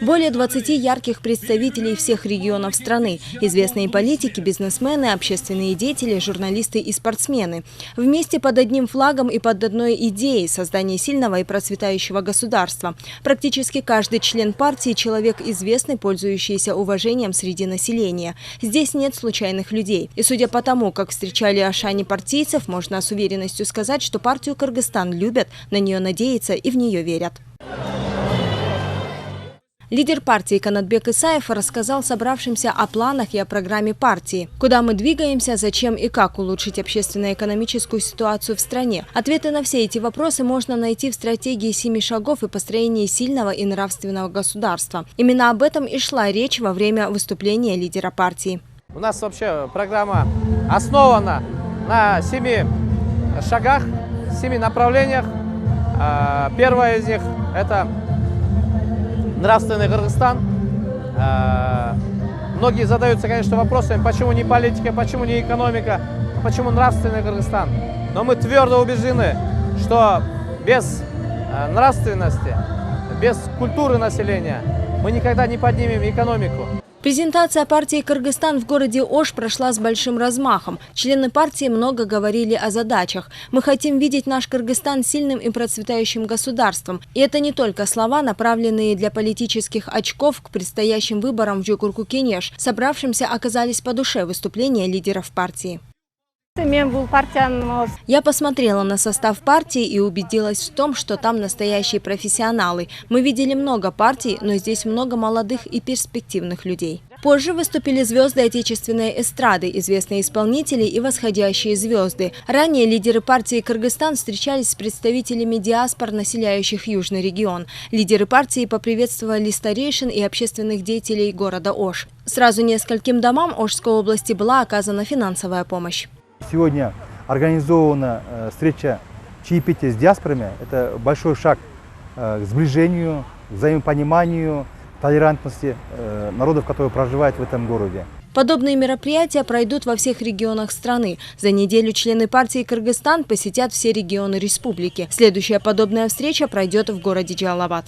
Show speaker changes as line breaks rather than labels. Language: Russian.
Более 20 ярких представителей всех регионов страны, известные политики, бизнесмены, общественные деятели, журналисты и спортсмены. Вместе под одним флагом и под одной идеей создания сильного и процветающего государства. Практически каждый член партии – человек известный, пользующийся уважением среди населения. Здесь нет случайных людей. И судя по тому, как встречали Ашани партийцев, можно с уверенностью сказать, что партию Кыргызстан любят, на нее надеются и в нее верят. Лидер партии Канатбек Исаев рассказал собравшимся о планах и о программе партии. Куда мы двигаемся, зачем и как улучшить общественно-экономическую ситуацию в стране. Ответы на все эти вопросы можно найти в стратегии 7 шагов и построении сильного и нравственного государства. Именно об этом и шла речь во время выступления лидера партии.
У нас вообще программа основана на 7 шагах, 7 направлениях. Первое из них – это нравственный Кыргызстан. Многие задаются, конечно, вопросами, почему не политика, почему не экономика, почему нравственный Кыргызстан. Но мы твердо убеждены, что без нравственности, без культуры населения мы никогда не поднимем экономику.
Презентация партии «Кыргызстан» в городе Ош прошла с большим размахом. Члены партии много говорили о задачах. Мы хотим видеть наш Кыргызстан сильным и процветающим государством. И это не только слова, направленные для политических очков к предстоящим выборам в Жогорку-Кенеш. Собравшимся оказались по душе выступления лидеров партии. Я посмотрела на состав партии и убедилась в том, что там настоящие профессионалы. Мы видели много партий, но здесь много молодых и перспективных людей. Позже выступили звезды отечественной эстрады, известные исполнители и восходящие звезды. Ранее лидеры партии «Кыргызстан» встречались с представителями диаспор, населяющих южный регион. Лидеры партии поприветствовали старейшин и общественных деятелей города Ош. Сразу нескольким домам Ошской области была оказана финансовая помощь.
Сегодня организована встреча чаепития с диаспорами. Это большой шаг к сближению, к взаимопониманию, толерантности народов, которые проживают в этом городе.
Подобные мероприятия пройдут во всех регионах страны. За неделю члены партии «Кыргызстан» посетят все регионы республики. Следующая подобная встреча пройдет в городе Джалалабад.